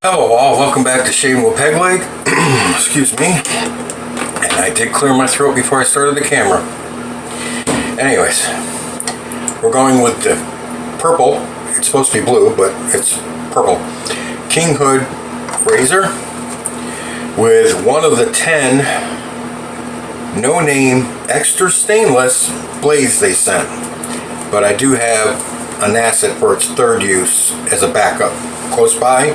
Hello all, welcome back to Shaving with Peg Leg. Excuse me. And I did clear my throat before I started the camera. Anyways, we're going with the purple. It's supposed to be blue, but it's purple. Kinghood razor with one of the 10 no-name extra stainless blades they sent. But I do have an asset for its third use as a backup close by,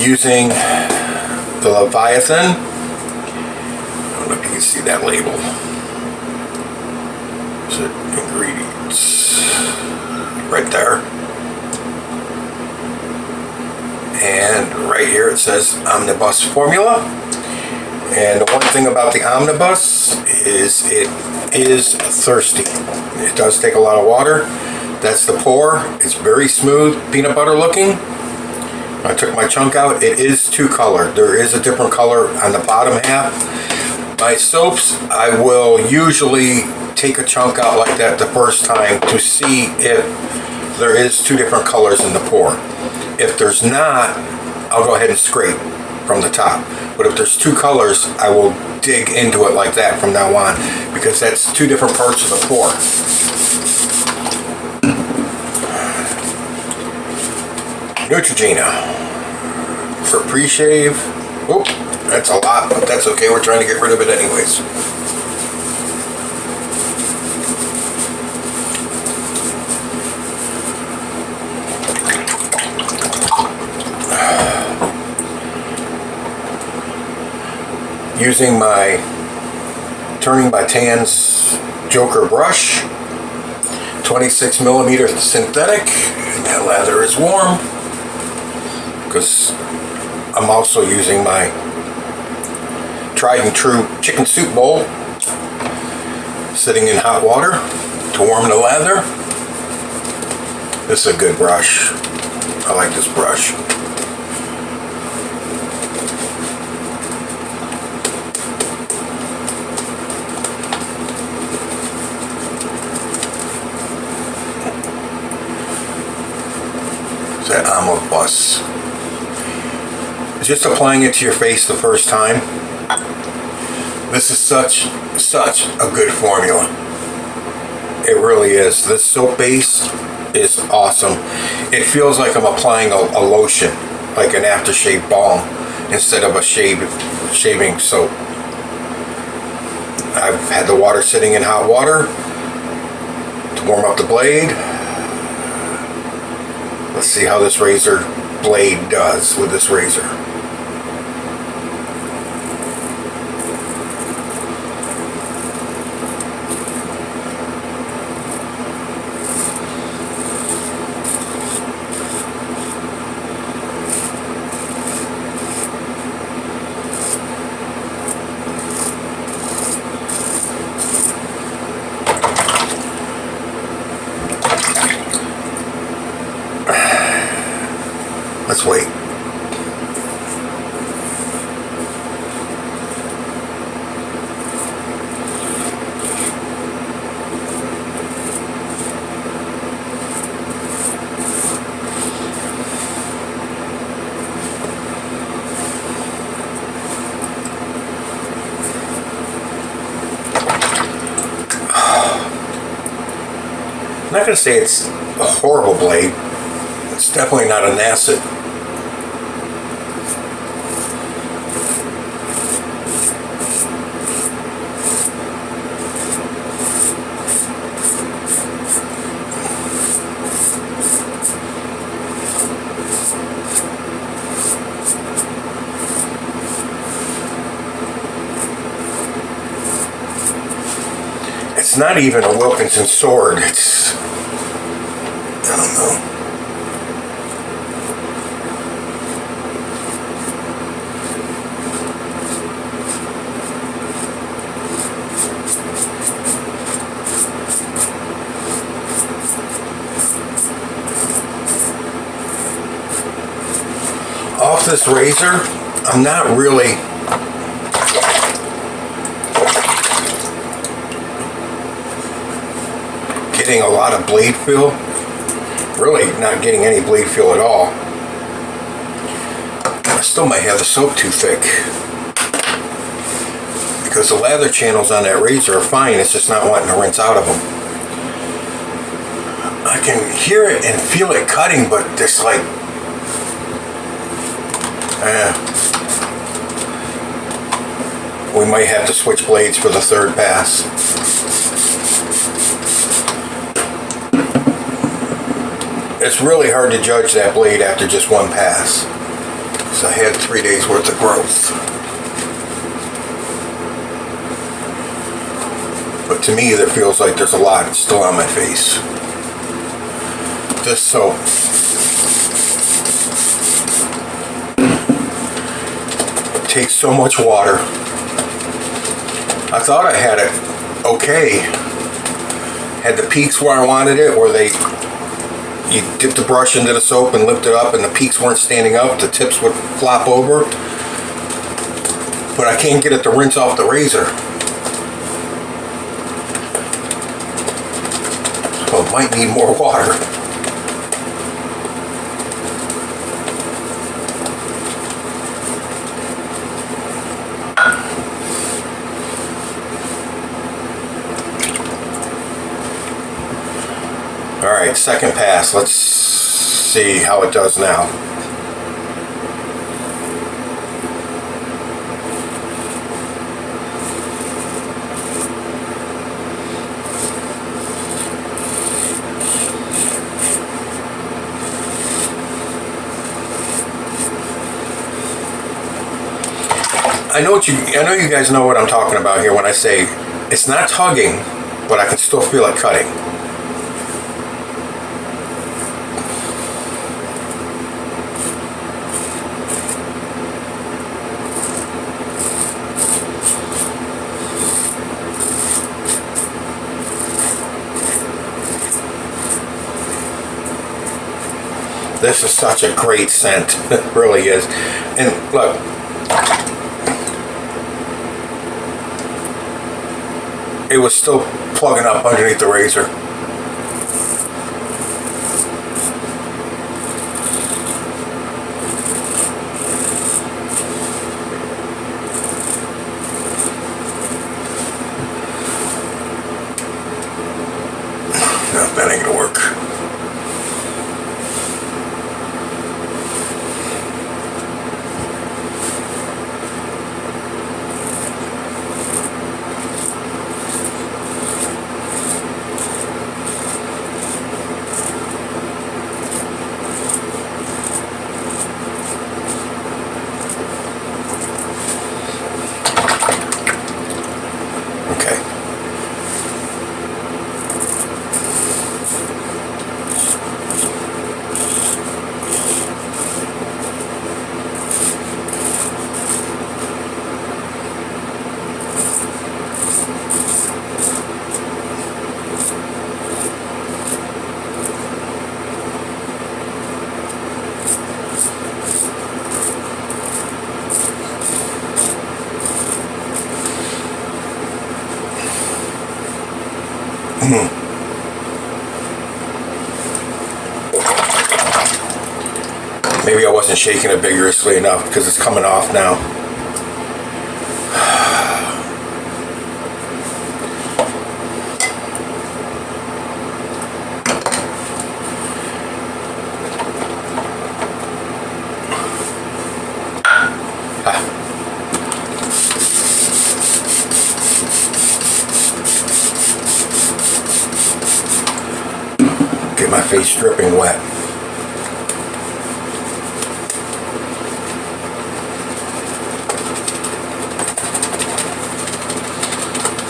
using the Leviathan. I don't know if you can see that label. Is it ingredients? Right there. And right here it says Omnibus formula. And the one thing about the Omnibus is it is thirsty. It does take a lot of water. That's the pour. It's very smooth, peanut butter looking. I took my chunk out. It is two color. There is a different color on the bottom half. My soaps, I will usually take a chunk out like that the first time to see if there is two different colors in the pour. If there's not, I'll go ahead and scrape from the top. But if there's two colors, I will dig into it like that from now on, because that's two different parts of the pour. Neutrogena for pre-shave. Oop, that's a lot, but that's okay. We're trying to get rid of it anyways. Using my Turning by Tan's Joker brush, 26mm synthetic, and that lather is warm. Because I'm also using my tried and true chicken soup bowl sitting in hot water to warm the lather. This is a good brush. I like this brush. It's that Omnibus. Just applying it to your face the first time. This is such a good formula. It really is. This soap base is awesome. It feels like I'm applying a lotion, like an aftershave balm, instead of a shaving soap. I've had the water sitting in hot water to warm up the blade. Let's see how this razor blade does with this razor. Let's wait. I'm not going to say it's a horrible blade. It's definitely not an acid. It's not even a Wilkinson sword. It's, I don't know. Off this razor, I'm not really getting a lot of blade feel. Really not getting any blade feel at all. still might have the soap too thick, because the lather channels on that razor are fine. It's just not wanting to rinse out of them. I can hear it and feel it cutting, but it's like, we might have to switch blades for the third pass. It's really hard to judge that blade after just one pass. So I had 3 days worth of growth. But to me, that feels like there's a lot still on my face. This soap. It takes so much water. I thought I had it okay. Had the peaks where I wanted it, where you dip the brush into the soap and lift it up and the peaks weren't standing up, the tips would flop over. But I can't get it to rinse off the razor. So it might need more water. Alright, second pass. Let's see how it does now. I know you guys know what I'm talking about here when I say it's not tugging, but I can still feel it cutting. This is such a great scent. It really is. And look, it was still plugging up underneath the razor. No, that ain't gonna work. Maybe I wasn't shaking it vigorously enough because it's coming off now. Get my face dripping wet.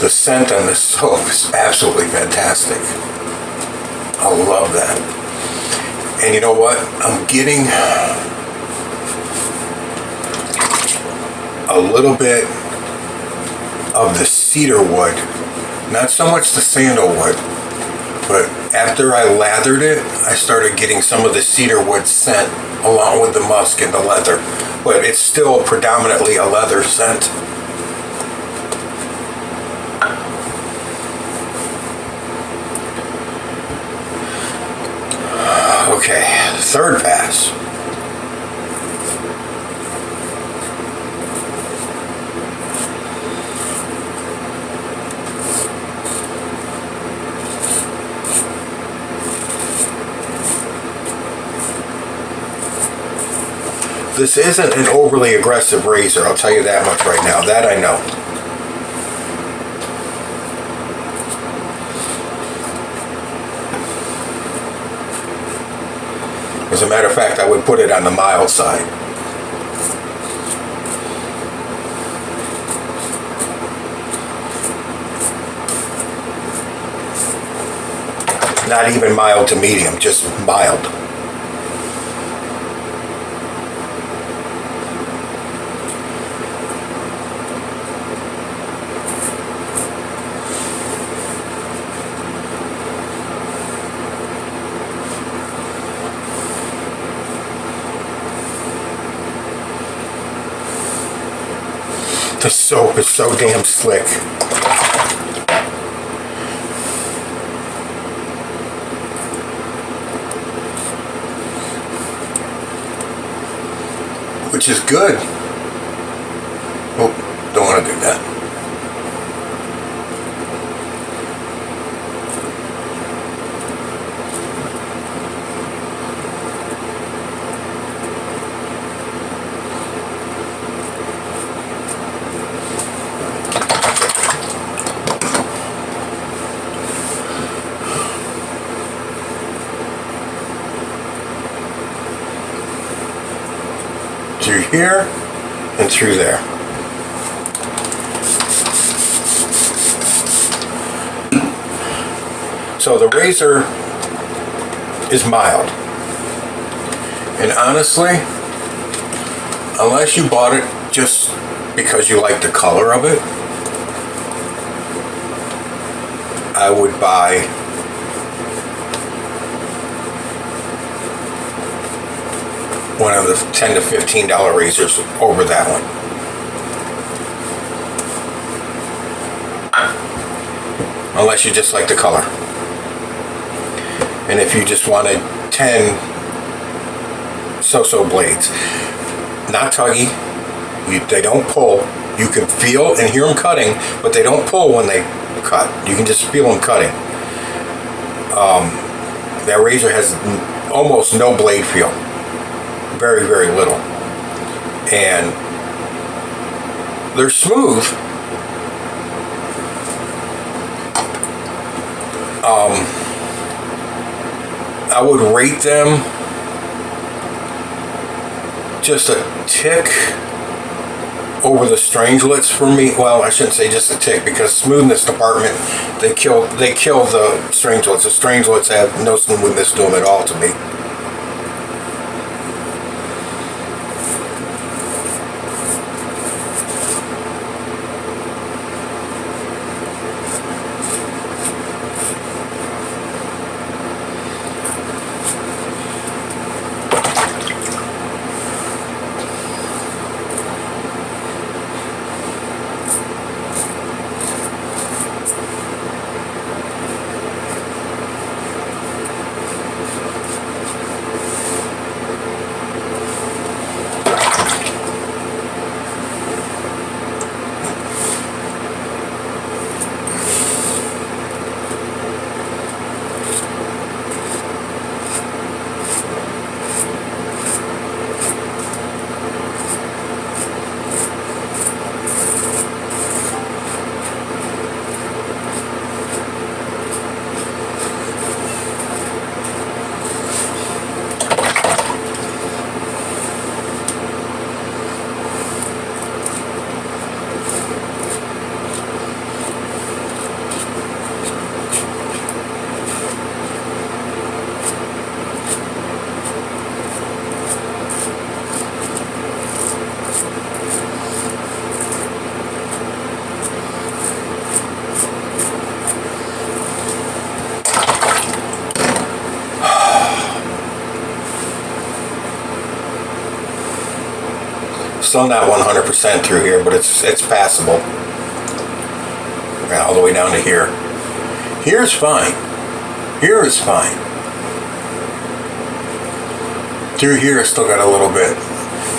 The scent on this soap is absolutely fantastic. I love that. And you know what? I'm getting a little bit of the cedar wood. Not so much the sandalwood, but after I lathered it, I started getting some of the cedar wood scent along with the musk and the leather. But it's still predominantly a leather scent. Okay, third pass. This isn't an overly aggressive razor, I'll tell you that much right now. That I know. As a matter of fact, I would put it on the mild side. Not even mild to medium, just mild. The soap is so damn slick. Which is good. Oh, don't want to do that. Through here and through there. So the razor is mild. And honestly, unless you bought it just because you like the color of it, I would buy one of the $10 to $15 razors over that one. Unless you just like the color. And if you just wanted 10 so-so blades, not tuggy, they don't pull. You can feel and hear them cutting, but they don't pull when they cut. You can just feel them cutting. That razor has almost no blade feel. Very, very little. And they're smooth. I would rate them just a tick over the strangelets for me. Well, I shouldn't say just a tick, because smoothness department, they kill the strangelets. The strangelets have no smoothness to them at all to me. Still not 100% through here, but it's passable. All the way down to here. Here's fine. Here is fine. Through here, I still got a little bit,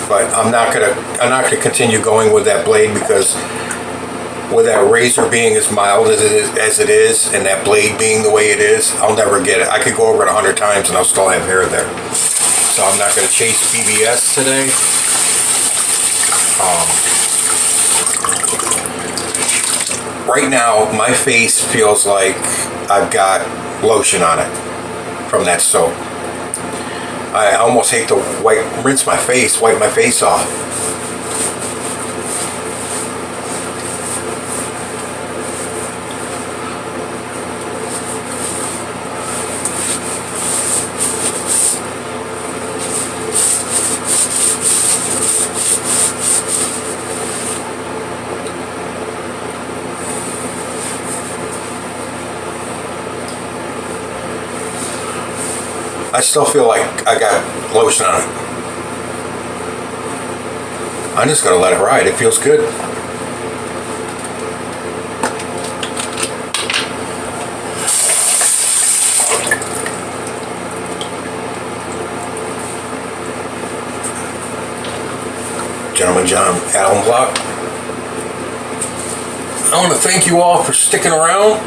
but I'm not gonna continue going with that blade, because with that razor being as mild as it is, and that blade being the way it is, I'll never get it. I could go over it 100 times and I'll still have hair there. So I'm not gonna chase BBS today. Right now, my face feels like I've got lotion on it from that soap. I almost hate to wipe my face off. I still feel like I got lotion on it. I'm just gonna let it ride. It feels good. Gentleman John Allen Block. I want to thank you all for sticking around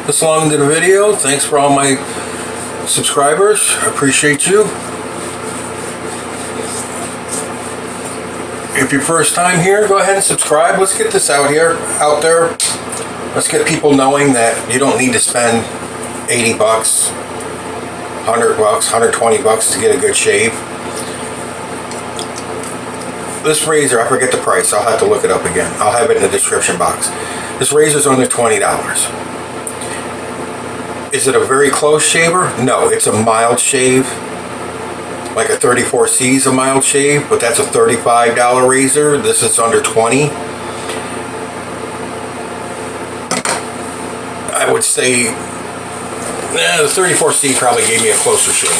this long into the video. Thanks for all my subscribers. I appreciate you. If you're first time here, go ahead and subscribe. Let's get this out there. Let's get people knowing that you don't need to spend 80 bucks, 100 bucks, 120 bucks to get a good shave. This razor, I forget the price. I'll have to look it up again. I'll have it in the description box. This razor's under $20. Is it a very close shaver? No, it's a mild shave. Like a 34C is a mild shave, but that's a $35 razor. This is under 20. I would say the 34C probably gave me a closer shave.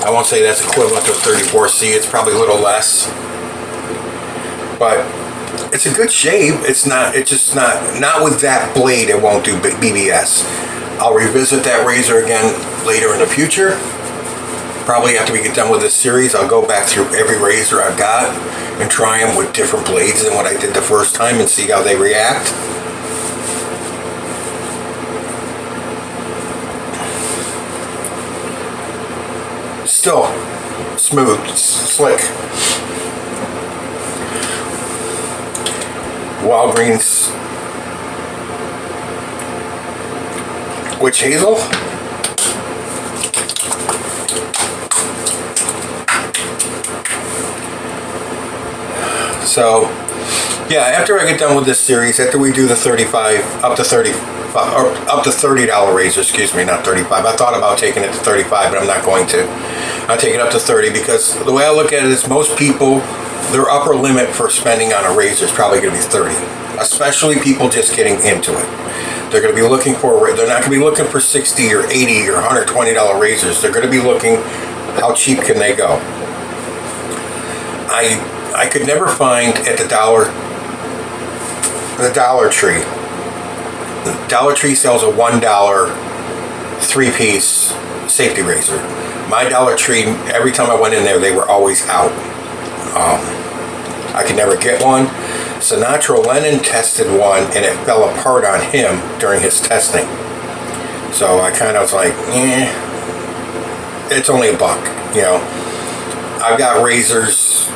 I won't say that's equivalent to a 34C. It's probably a little less. But it's a good shave. It's just not with that blade. It won't do BBS. I'll revisit that razor again later in the future. Probably after we get done with this series, I'll go back through every razor I've got and try them with different blades than what I did the first time and see how they react. Still smooth, slick. Walgreens witch hazel. So yeah, after I get done with this series, after we do the up to $30 razor, excuse me, not 35. I thought about taking it to 35, but I'm not going to. I'll take it up to 30 because the way I look at it is most people, their upper limit for spending on a razor is probably going to be 30, especially people just getting into it. They're going to be looking they're not going to be looking for 60 or 80 or $120 razors. They're going to be looking, how cheap can they go? I could never find at the Dollar Tree. The Dollar Tree sells a $1 3-piece safety razor. My Dollar Tree, every time I went in there, they were always out. I could never get one. Sinatra Lennon tested one and it fell apart on him during his testing. So I kind of was like, it's only $1, you know. I've got razors.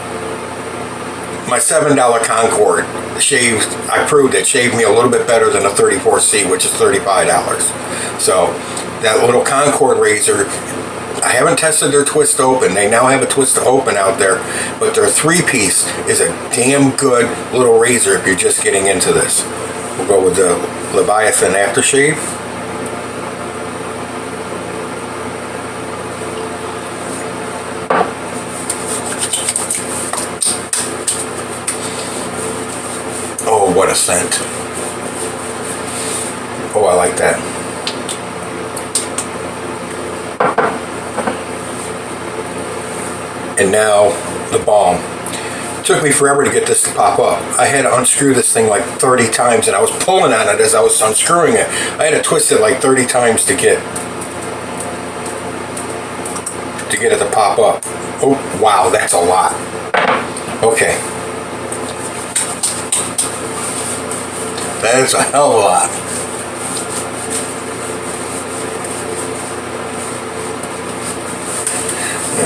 My $7 Concord shaved, I proved it, shaved me a little bit better than a 34C, which is $35. So that little Concord razor, I haven't tested their twist open. They now have a twist open out there, but their 3-piece is a damn good little razor if you're just getting into this. We'll go with the Leviathan aftershave. Oh, what a scent. Oh, I like that. And now the balm. It took me forever to get this to pop up. I had to unscrew this thing like 30 times and I was pulling on it as I was unscrewing it. I had to twist it like 30 times to get it to pop up. Oh, wow, that's a lot. Okay. That is a hell of a lot.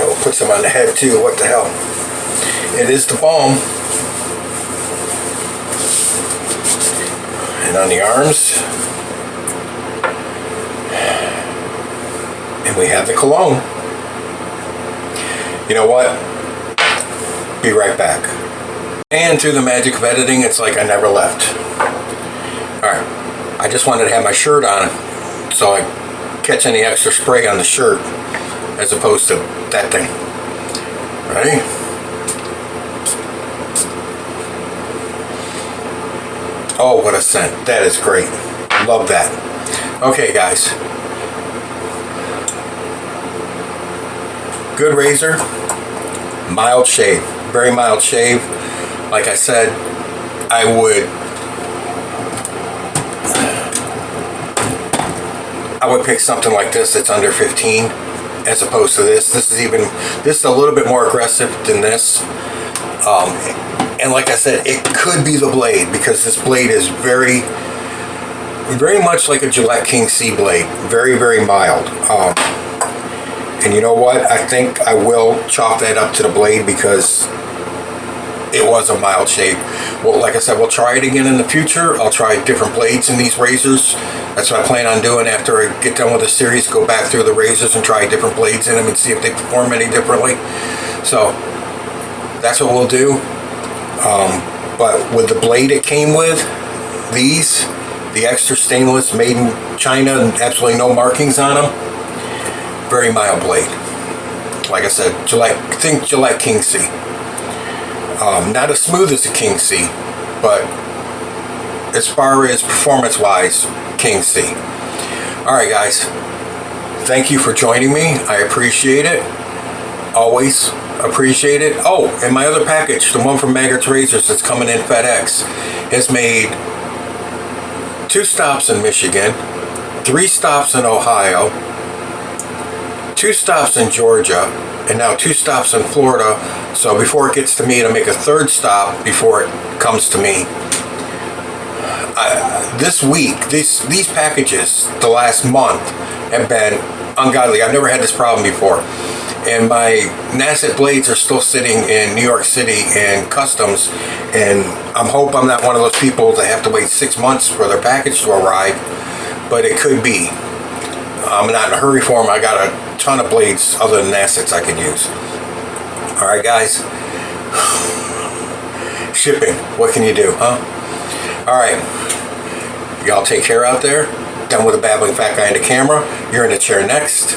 We'll put some on the head too. What the hell? It is the balm. And on the arms. And we have the cologne. You know what? Be right back. And through the magic of editing, it's like I never left. Alright, I just wanted to have my shirt on so I catch any extra spray on the shirt as opposed to that thing. Ready? Oh, what a scent. That is great. Love that. Okay, guys. Good razor. Mild shave. Very mild shave. Like I said, I would pick something like this that's under 15 as opposed to this. This is a little bit more aggressive than this. And like I said, it could be the blade because this blade is very much like a Gillette King C blade. Very, very mild. And you know what? I think I will chalk that up to the blade because it was a mild shave. Well, like I said, we'll try it again in the future. I'll try different blades in these razors. That's what I plan on doing after I get done with the series. Go back through the razors and try different blades in them and see if they perform any differently. So that's what we'll do. But with the blade it came with, the extra stainless, made in China, and absolutely no markings on them. Very mild blade. Like I said, think Gillette King C. Not as smooth as a King C, but as far as performance-wise, King C. Alright guys, thank you for joining me. I appreciate it. Always appreciate it. Oh, and my other package, the one from Maggots Razors that's coming in FedEx, has made 2 stops in Michigan, 3 stops in Ohio, 2 stops in Georgia, and now 2 stops in Florida. So before it gets to me, it'll make a 3rd stop before it comes to me. This week, these packages, the last month, have been ungodly. I've never had this problem before. And my namesake blades are still sitting in New York City in customs. And I hope I'm not one of those people that have to wait 6 months for their package to arrive. But it could be. I'm not in a hurry for them. I got a ton of blades other than namesake's I can use. Alright guys. Shipping. What can you do, huh? Alright. Y'all take care out there. Done with the babbling fat guy in the camera. You're in the chair next.